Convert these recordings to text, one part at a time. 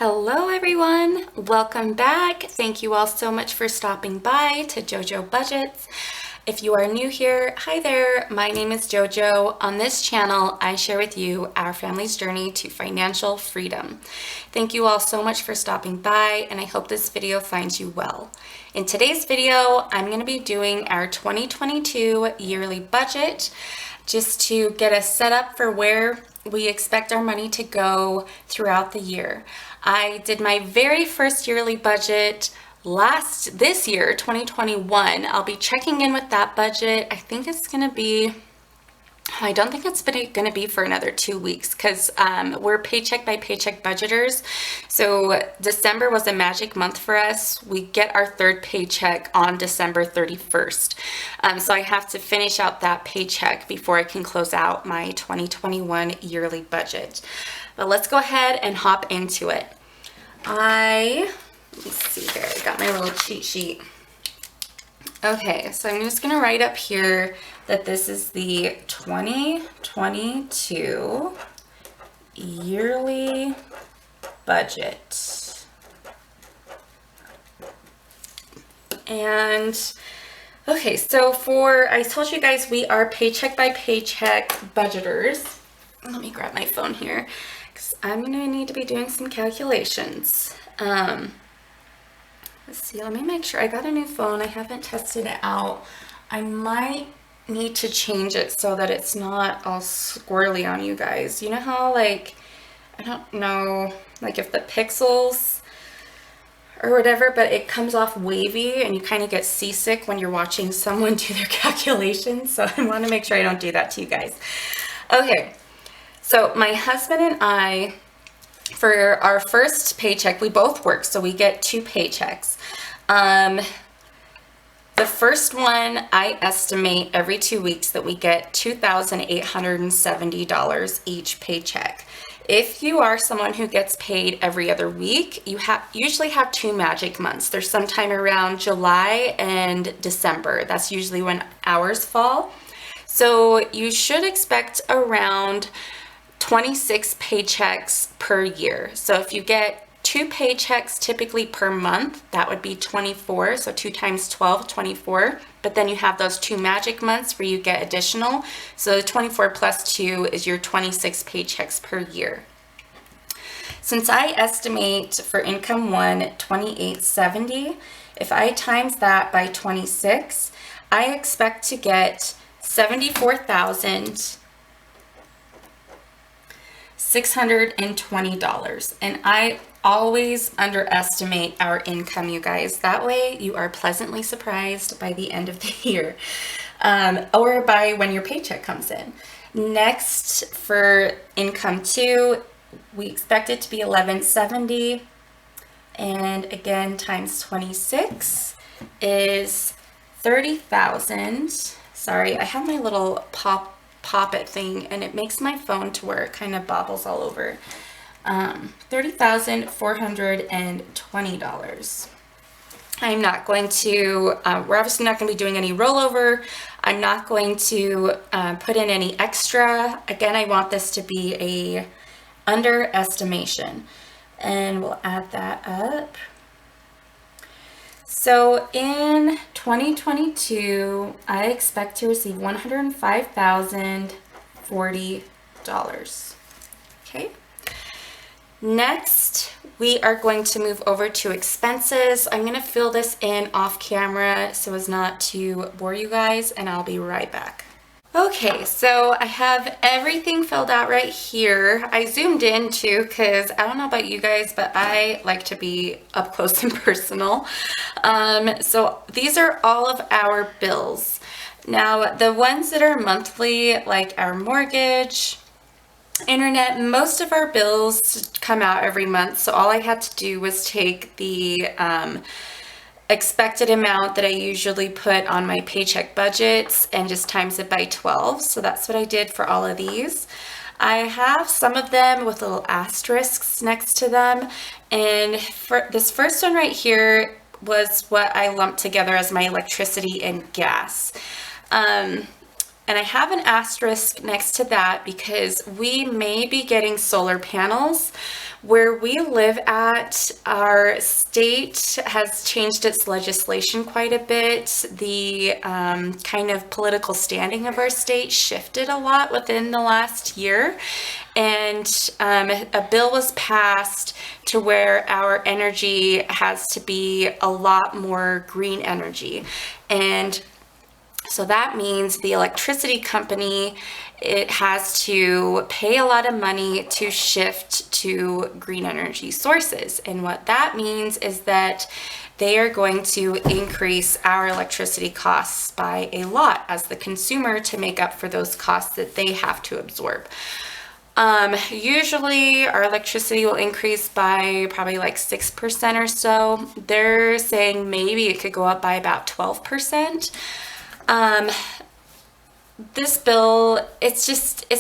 Hello everyone, welcome back. Thank you all so much for stopping by to JoJo Budgets. If you are new here, hi there, my name is JoJo. On this channel, I share with you our family's journey to financial freedom. Thank you all so much for stopping by, and I hope this video finds you well. In today's video, I'm going to be doing our 2022 yearly budget just to get us set up for where we expect our money to go throughout the year. I did my very first yearly budget this year, 2021. I'll be checking in with that budget. I don't think it's going to be for another 2 weeks because we're paycheck by paycheck budgeters. So December was a magic month for us. We get our third paycheck on December 31st. So I have to finish out that paycheck before I can close out my 2021 yearly budget. But let's go ahead and hop into it. Let me see here, I got my little cheat sheet. Okay, so I'm just going to write up here that this is the 2022 yearly budget. And okay, so I told you guys we are paycheck by paycheck budgeters. Let me grab my phone here because I'm going to need to be doing some calculations. Let's see, let me make sure. I got a new phone. I haven't tested it out. I might need to change it so that it's not all squirrely on you guys. You know how, I don't know, if the pixels or whatever, but it comes off wavy and you kind of get seasick when you're watching someone do their calculations. So I want to make sure I don't do that to you guys. Okay, so my husband and I, for our first paycheck, we both work, so we get 2 paychecks. The first one, I estimate every 2 weeks that we get $2,870 each paycheck. If you are someone who gets paid every other week, you usually have 2 magic months. There's sometime around July and December. That's usually when ours fall. So you should expect around 26 paychecks per year. So if you get 2 paychecks typically per month, that would be 24. So 2 times 12, 24. But then you have those 2 magic months where you get additional. So 24 plus 2 is your 26 paychecks per year. Since I estimate for income one, $2,870, if I times that by 26, I expect to get $74,620. And I always underestimate our income, you guys. That way you are pleasantly surprised by the end of the year, or by when your paycheck comes in. Next, for income 2, we expect it to be $1,170, and again times 26 is 30,000. Sorry, I have my little pop-it thing and it makes my phone to where it kind of bobbles all over. $30,420. I'm not going to, we're obviously not going to be doing any rollover. I'm not going to put in any extra. Again, I want this to be a underestimation, and we'll add that up. So in 2022, I expect to receive $105,040. Okay. Next, we are going to move over to expenses. I'm going to fill this in off camera so as not to bore you guys, and I'll be right back. Okay, so I have everything filled out right here. I zoomed in too because I don't know about you guys, but I like to be up close and personal. So these are all of our bills. Now, the ones that are monthly, like our mortgage, internet, most of our bills come out every month. So all I had to do was take the expected amount that I usually put on my paycheck budgets and just times it by 12. So that's what I did for all of these. I have some of them with little asterisks next to them. And for this first one right here was what I lumped together as my electricity and gas. And I have an asterisk next to that because we may be getting solar panels. Where we live at, our state has changed its legislation quite a bit. The kind of political standing of our state shifted a lot within the last year. And a bill was passed to where our energy has to be a lot more green energy. And so that means the electricity company, it has to pay a lot of money to shift to green energy sources. And what that means is that they are going to increase our electricity costs by a lot as the consumer to make up for those costs that they have to absorb. Usually our electricity will increase by probably like 6% or so. They're saying maybe it could go up by about 12%. This bill, it's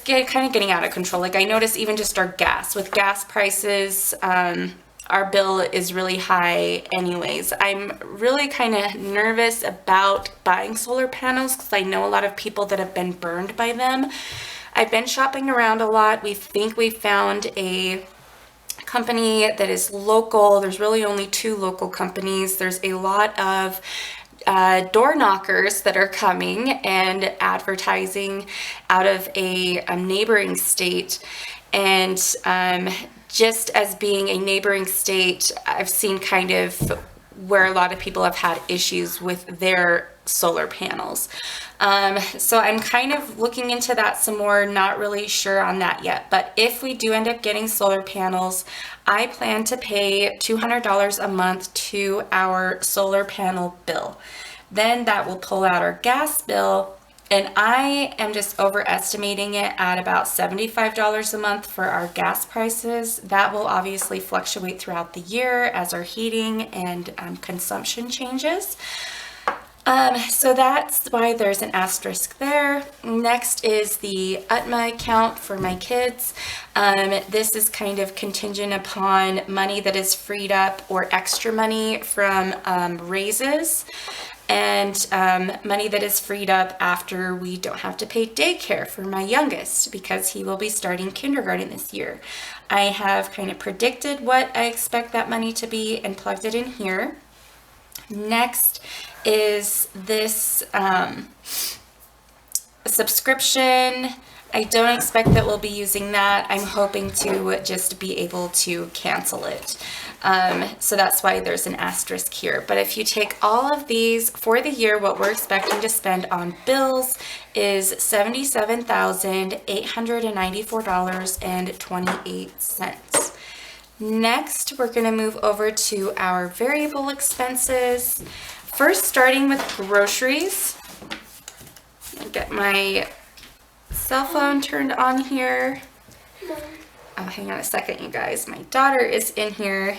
kind of getting out of control. Like I noticed even just our gas, with gas prices, our bill is really high anyways. I'm really kind of nervous about buying solar panels because I know a lot of people that have been burned by them. I've been shopping around a lot. We think we found a company that is local. There's really only 2 local companies. There's a lot of door knockers that are coming and advertising out of a neighboring state. And just as being a neighboring state, I've seen kind of where a lot of people have had issues with their solar panels. So I'm kind of looking into that some more, not really sure on that yet. But if we do end up getting solar panels, I plan to pay $200 a month to our solar panel bill. Then that will pull out our gas bill, and I am just overestimating it at about $75 a month for our gas prices. That will obviously fluctuate throughout the year as our heating and consumption changes. So that's why there's an asterisk there. Next is the Utma account for my kids. This is kind of contingent upon money that is freed up or extra money from raises, and money that is freed up after we don't have to pay daycare for my youngest because he will be starting kindergarten this year. I have kind of predicted what I expect that money to be and plugged it in here. Next is this subscription. I don't expect that we'll be using that. I'm hoping to just be able to cancel it. So that's why there's an asterisk here. But if you take all of these for the year, what we're expecting to spend on bills is $77,894.28. Next, we're going to move over to our variable expenses. First, starting with groceries. I'll get my cell phone turned on here. Oh, hang on a second, you guys. My daughter is in here.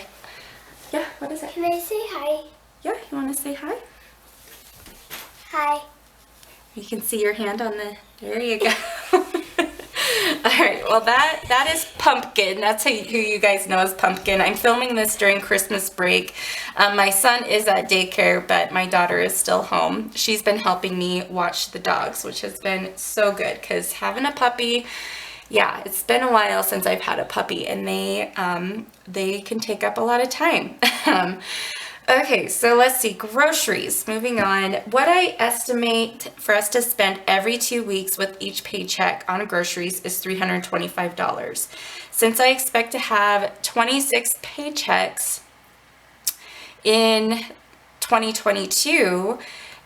Yeah, what is it? Can I say hi? Yeah, you want to say hi? Hi. You can see your hand on the, there you go. All right, well that is Pumpkin. That's who you guys know as Pumpkin. I'm filming this during Christmas break. My son is at daycare, but my daughter is still home. She's been helping me watch the dogs, which has been so good because having a puppy, yeah, it's been a while since I've had a puppy, and they can take up a lot of time. Okay, so let's see, groceries. Moving on. What I estimate for us to spend every 2 weeks with each paycheck on groceries is $325. Since I expect to have 26 paychecks in 2022,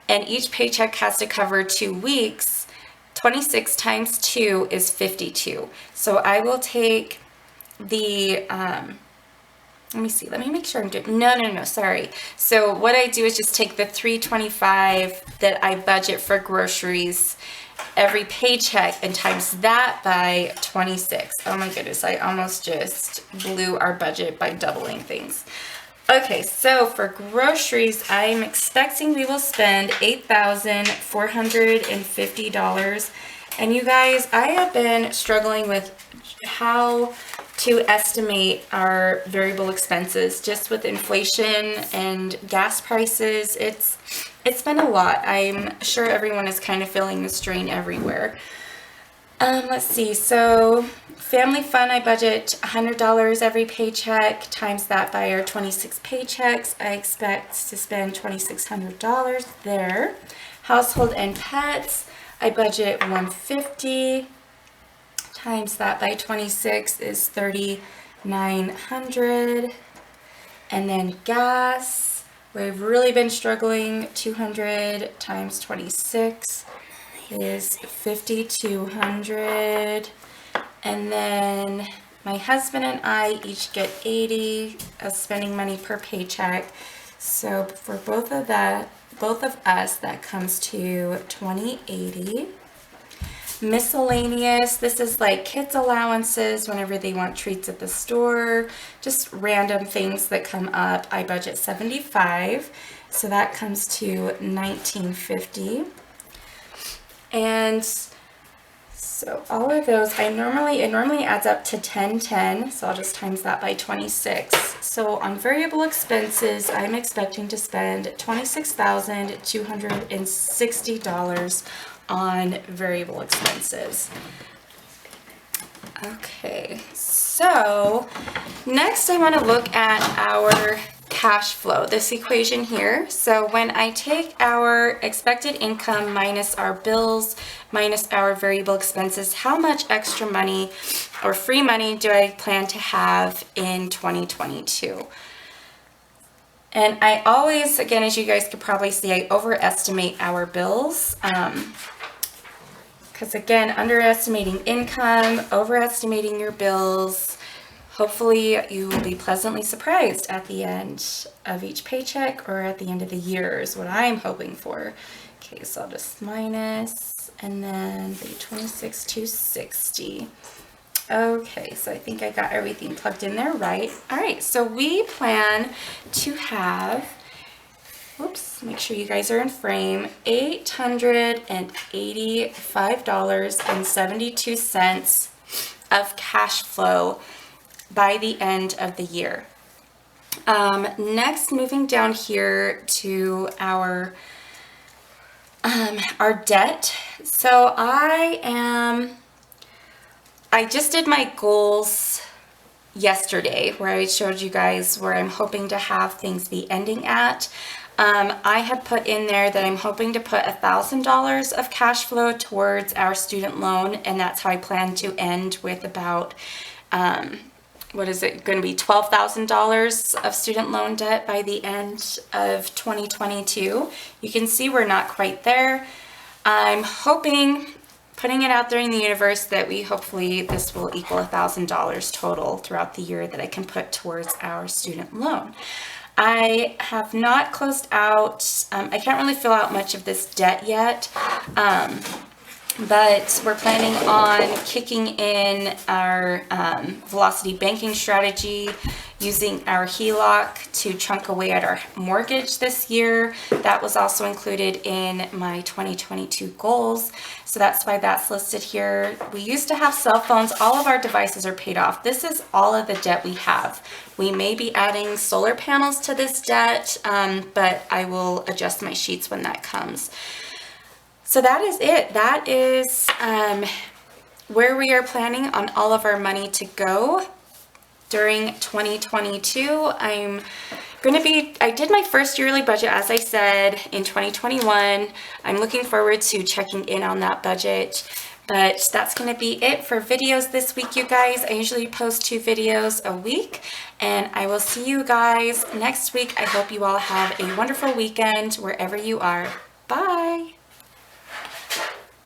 and each paycheck has to cover 2 weeks, 26 times 2 is 52. So I will take the, let me see, let me make sure I'm doing, no, sorry. So what I do is just take the $325 that I budget for groceries every paycheck and times that by 26. Oh my goodness, I almost just blew our budget by doubling things. Okay, so for groceries, I'm expecting we will spend $8,450. And you guys, I have been struggling with how to estimate our variable expenses. Just with inflation and gas prices, it's been a lot. I'm sure everyone is kind of feeling the strain everywhere. Let's see, so family fun, I budget $100 every paycheck, times that by our 26 paychecks. I expect to spend $2,600 there. Household and pets, I budget $150, times that by 26 is $3,900. And then gas, we've really been struggling, 200 times 26 is 5,200. And then my husband and I each get 80 of spending money per paycheck. So for both of us, that comes to 2080. Miscellaneous, this is like kids' allowances whenever they want treats at the store, just random things that come up. I budget 75, so that comes to 1950. And so all of those, it normally adds up to 1010, so I'll just times that by 26. So on variable expenses, I'm expecting to spend $26,260 on variable expenses. Okay, so next I want to look at our cash flow, this equation here. So when I take our expected income minus our bills minus our variable expenses, how much extra money or free money do I plan to have in 2022? And I always, again, as you guys could probably see, I overestimate our bills. Because again, underestimating income, overestimating your bills. Hopefully you will be pleasantly surprised at the end of each paycheck or at the end of the year is what I'm hoping for. Okay, so I'll just minus and then the 26,260. Okay, so I think I got everything plugged in there right. All right, so we plan to have, whoops, make sure you guys are in frame, $885.72 of cash flow by the end of the year. Next, moving down here to our debt. So I just did my goals yesterday where I showed you guys where I'm hoping to have things be ending at. I had put in there that I'm hoping to put $1,000 of cash flow towards our student loan, and that's how I plan to end with about what is it going to be, $12,000 of student loan debt by the end of 2022. You can see we're not quite there. I'm hoping, putting it out there in the universe, that hopefully this will equal $1,000 total throughout the year that I can put towards our student loan. I have not closed out, I can't really fill out much of this debt yet. But we're planning on kicking in our velocity banking strategy, using our HELOC to chunk away at our mortgage this year. That was also included in my 2022 goals. So that's why that's listed here. We used to have cell phones. All of our devices are paid off. This is all of the debt we have. We may be adding solar panels to this debt, but I will adjust my sheets when that comes. So that is it. That is where we are planning on all of our money to go during 2022. I did my first yearly budget, as I said, in 2021. I'm looking forward to checking in on that budget. But that's going to be it for videos this week, you guys. I usually post 2 videos a week, and I will see you guys next week. I hope you all have a wonderful weekend wherever you are. Bye.